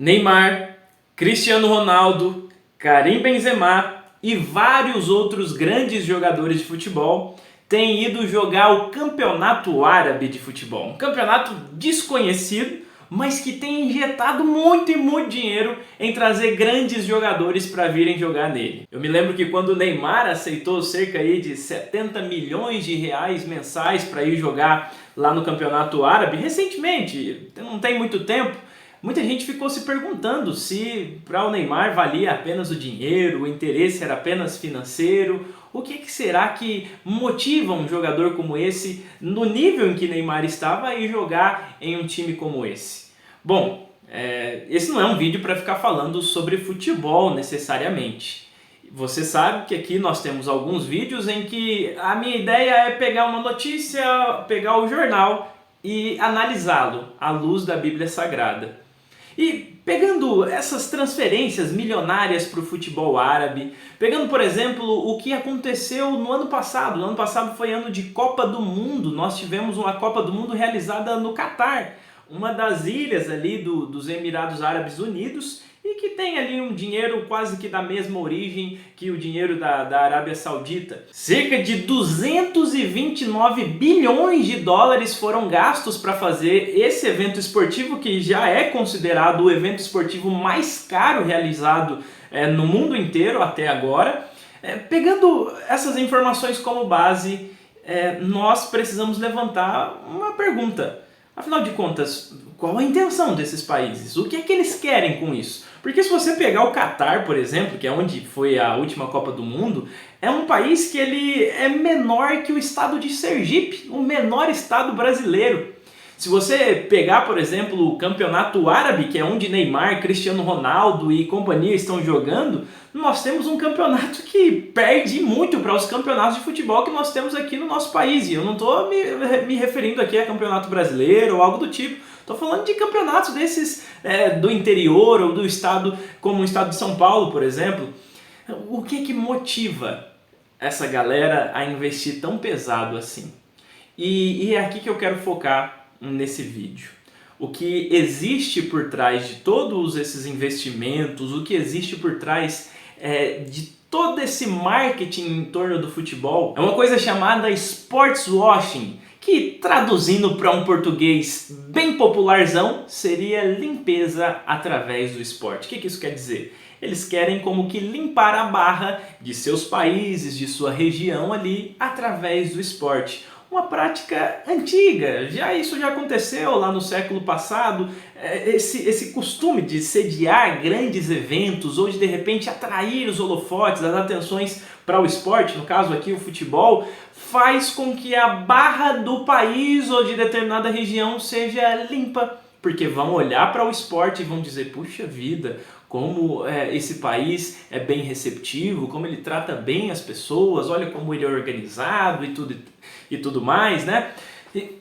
Neymar, Cristiano Ronaldo, Karim Benzema e vários outros grandes jogadores de futebol têm ido jogar o Campeonato Árabe de Futebol. Um campeonato desconhecido, mas que tem injetado muito dinheiro em trazer grandes jogadores para virem jogar nele. Eu me lembro que quando o Neymar aceitou cerca aí de 70 milhões de reais mensais para ir jogar lá no Campeonato Árabe, recentemente, não tem muito tempo, muita gente ficou se perguntando se para o Neymar valia apenas o dinheiro, o interesse era apenas financeiro. O que será que motiva um jogador como esse, no nível em que Neymar estava, a ir jogar em um time como esse? Bom, esse não é um vídeo para ficar falando sobre futebol necessariamente. Você sabe que aqui nós temos alguns vídeos em que a minha ideia é pegar uma notícia, pegar o jornal e analisá-lo à luz da Bíblia Sagrada. E pegando essas transferências milionárias para o futebol árabe, pegando, por exemplo, o que aconteceu no ano passado. No ano passado foi ano de Copa do Mundo, nós tivemos uma Copa do Mundo realizada no Catar, uma das ilhas ali dos Emirados Árabes Unidos, e que tem ali um dinheiro quase que da mesma origem que o dinheiro da Arábia Saudita. Cerca de 229 bilhões de dólares foram gastos para fazer esse evento esportivo, que já é considerado o evento esportivo mais caro realizado no mundo inteiro até agora. Pegando essas informações como base, nós precisamos levantar uma pergunta. Afinal de contas, qual a intenção desses países? O que é que eles querem com isso? Porque se você pegar o Catar, por exemplo, que é onde foi a última Copa do Mundo, é um país que ele é menor que o estado de Sergipe, o menor estado brasileiro. Se você pegar, por exemplo, o Campeonato Árabe, que é onde Neymar, Cristiano Ronaldo e companhia estão jogando, nós temos um campeonato que perde muito para os campeonatos de futebol que nós temos aqui no nosso país. E eu não estou me referindo aqui a campeonato brasileiro ou algo do tipo. Estou falando de campeonatos desses do interior ou do estado, como o estado de São Paulo, por exemplo. O que motiva essa galera a investir tão pesado assim? E é aqui que eu quero focar nesse vídeo. O que existe por trás de todos esses investimentos, o que existe por trás de todo esse marketing em torno do futebol, é uma coisa chamada sports washing, que traduzindo para um português bem popularzão, seria limpeza através do esporte. O que isso quer dizer? Eles querem como que limpar a barra de seus países, de sua região ali, através do esporte. Uma prática antiga, isso já aconteceu lá no século passado, esse costume de sediar grandes eventos ou de repente atrair os holofotes, as atenções para o esporte, no caso aqui o futebol, faz com que a barra do país ou de determinada região seja limpa, porque vão olhar para o esporte e vão dizer, puxa vida, como esse país é bem receptivo, como ele trata bem as pessoas, olha como ele é organizado e tudo mais, né?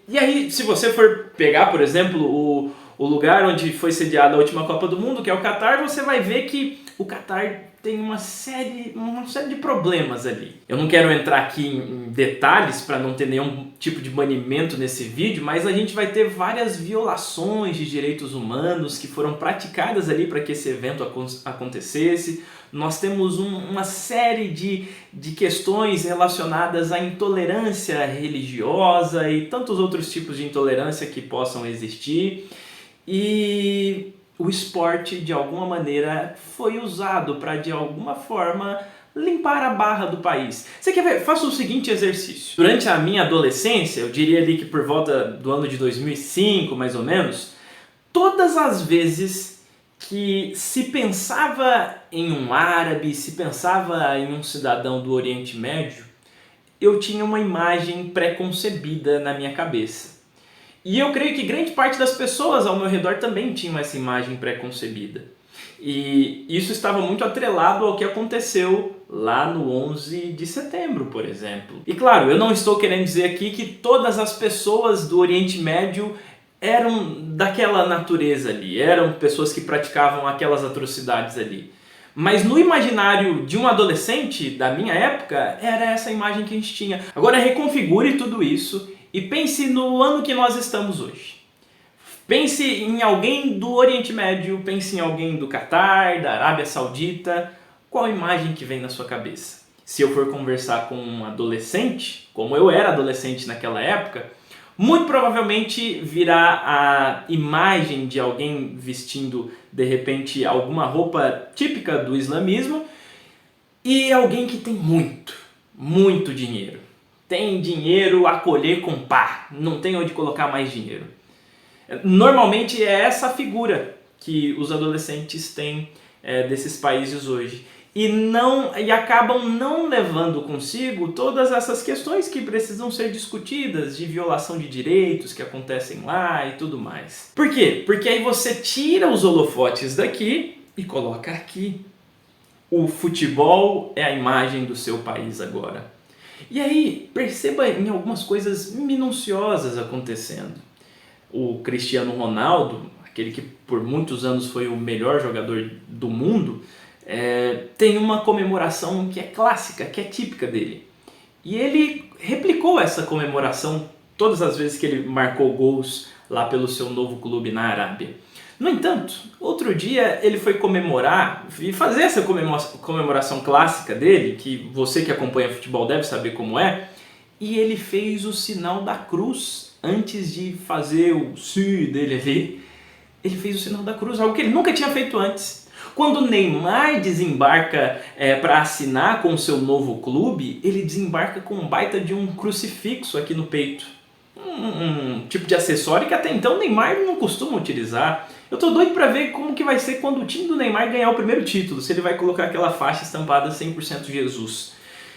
E aí, se você for pegar, por exemplo, o lugar onde foi sediada a última Copa do Mundo, que é o Catar, você vai ver que o Catar tem uma série de problemas ali. Eu não quero entrar aqui em detalhes para não ter nenhum tipo de banimento nesse vídeo, mas a gente vai ter várias violações de direitos humanos que foram praticadas ali para que esse evento acontecesse. Nós temos uma série de questões relacionadas à intolerância religiosa e tantos outros tipos de intolerância que possam existir. E o esporte, de alguma maneira, foi usado para, de alguma forma, limpar a barra do país. Você quer ver? Faça o seguinte exercício. Durante a minha adolescência, eu diria ali que por volta do ano de 2005, mais ou menos, todas as vezes que se pensava em um árabe, se pensava em um cidadão do Oriente Médio, eu tinha uma imagem pré-concebida na minha cabeça. E eu creio que grande parte das pessoas ao meu redor também tinham essa imagem pré-concebida. E isso estava muito atrelado ao que aconteceu lá no 11 de setembro, por exemplo. E claro, eu não estou querendo dizer aqui que todas as pessoas do Oriente Médio eram daquela natureza ali, eram pessoas que praticavam aquelas atrocidades ali. Mas no imaginário de um adolescente da minha época, era essa imagem que a gente tinha. Agora reconfigure tudo isso e pense no ano que nós estamos hoje. Pense em alguém do Oriente Médio, pense em alguém do Catar, da Arábia Saudita. Qual a imagem que vem na sua cabeça? Se eu for conversar com um adolescente, como eu era adolescente naquela época, muito provavelmente virá a imagem de alguém vestindo, de repente, alguma roupa típica do islamismo e alguém que tem muito dinheiro. Tem dinheiro a colher com pá, não tem onde colocar mais dinheiro. Normalmente é essa figura que os adolescentes têm desses países hoje. E acabam não levando consigo todas essas questões que precisam ser discutidas, de violação de direitos que acontecem lá e tudo mais. Por quê? Porque aí você tira os holofotes daqui e coloca aqui. O futebol é a imagem do seu país agora. E aí, perceba em algumas coisas minuciosas acontecendo. O Cristiano Ronaldo, aquele que por muitos anos foi o melhor jogador do mundo, tem uma comemoração que é clássica, que é típica dele. E ele replicou essa comemoração todas as vezes que ele marcou gols lá pelo seu novo clube na Arábia. No entanto, outro dia ele foi comemorar e fazer essa comemoração clássica dele, que você que acompanha futebol deve saber como é, e ele fez o sinal da cruz antes de fazer o sim dele ali. Ele fez o sinal da cruz, algo que ele nunca tinha feito antes. Quando o Neymar desembarca para assinar com o seu novo clube, ele desembarca com um baita de um crucifixo aqui no peito. Um tipo de acessório que até então o Neymar não costuma utilizar. Eu tô doido para ver como que vai ser quando o time do Neymar ganhar o primeiro título, se ele vai colocar aquela faixa estampada 100% Jesus,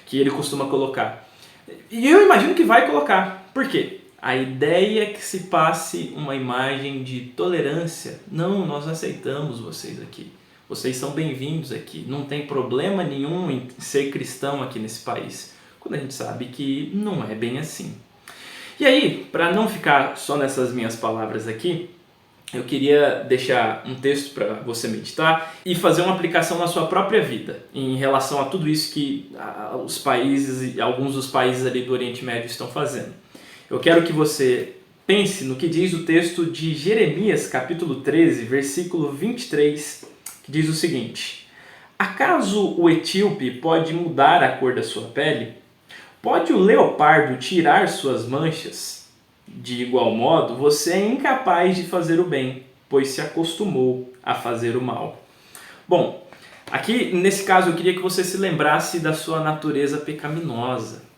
que ele costuma colocar. E eu imagino que vai colocar. Por quê? A ideia é que se passe uma imagem de tolerância. Não, nós aceitamos vocês aqui. Vocês são bem-vindos aqui. Não tem problema nenhum em ser cristão aqui nesse país. Quando a gente sabe que não é bem assim. E aí, para não ficar só nessas minhas palavras aqui, eu queria deixar um texto para você meditar e fazer uma aplicação na sua própria vida em relação a tudo isso que os países e alguns dos países ali do Oriente Médio estão fazendo. Eu quero que você pense no que diz o texto de Jeremias, capítulo 13, versículo 23, que diz o seguinte: acaso o etíope pode mudar a cor da sua pele? Pode o leopardo tirar suas manchas? De igual modo, você é incapaz de fazer o bem, pois se acostumou a fazer o mal. Bom, aqui nesse caso eu queria que você se lembrasse da sua natureza pecaminosa.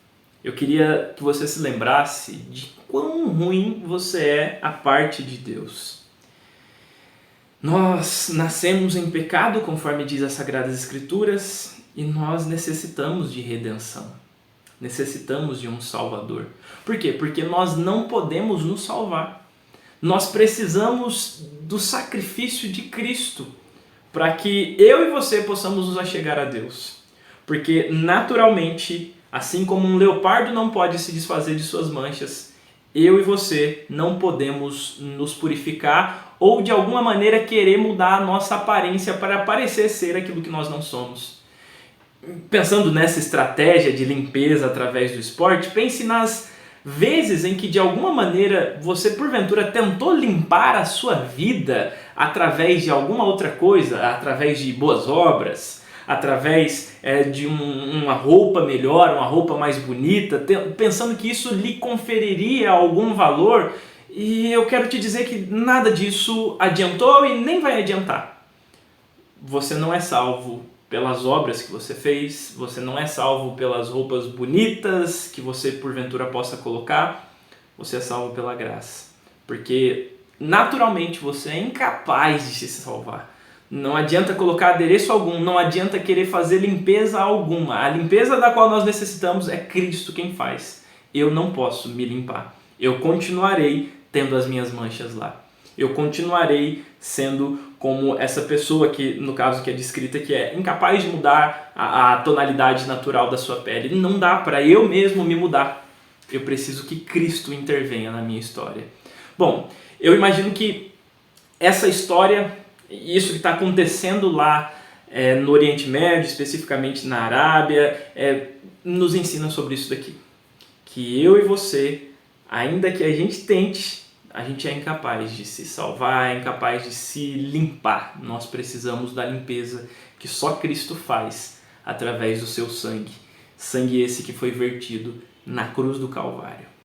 Eu queria que você se lembrasse de quão ruim você é à parte de Deus. Nós nascemos em pecado, conforme diz as Sagradas Escrituras, e nós necessitamos de redenção. Necessitamos de um Salvador. Por quê? Porque nós não podemos nos salvar. Nós precisamos do sacrifício de Cristo para que eu e você possamos nos achegar a Deus. Porque naturalmente, assim como um leopardo não pode se desfazer de suas manchas, eu e você não podemos nos purificar ou de alguma maneira querer mudar a nossa aparência para parecer ser aquilo que nós não somos. Pensando nessa estratégia de limpeza através do esporte, pense nas vezes em que de alguma maneira você porventura tentou limpar a sua vida através de alguma outra coisa, através de boas obras, através de uma roupa melhor, uma roupa mais bonita, pensando que isso lhe conferiria algum valor, e eu quero te dizer que nada disso adiantou e nem vai adiantar. Você não é salvo pelas obras que você fez, você não é salvo pelas roupas bonitas que você porventura possa colocar, você é salvo pela graça. Porque naturalmente você é incapaz de se salvar. Não adianta colocar adereço algum, não adianta querer fazer limpeza alguma. A limpeza da qual nós necessitamos é Cristo quem faz. Eu não posso me limpar. Eu continuarei tendo as minhas manchas lá. Eu continuarei sendo como essa pessoa que, no caso que é descrita, que é incapaz de mudar a tonalidade natural da sua pele. Não dá para eu mesmo me mudar. Eu preciso que Cristo intervenha na minha história. Bom, eu imagino que essa história, isso que está acontecendo lá no Oriente Médio, especificamente na Arábia, nos ensina sobre isso daqui. Que eu e você, ainda que a gente tente, a gente é incapaz de se salvar, é incapaz de se limpar. Nós precisamos da limpeza que só Cristo faz através do seu sangue. Sangue esse que foi vertido na cruz do Calvário.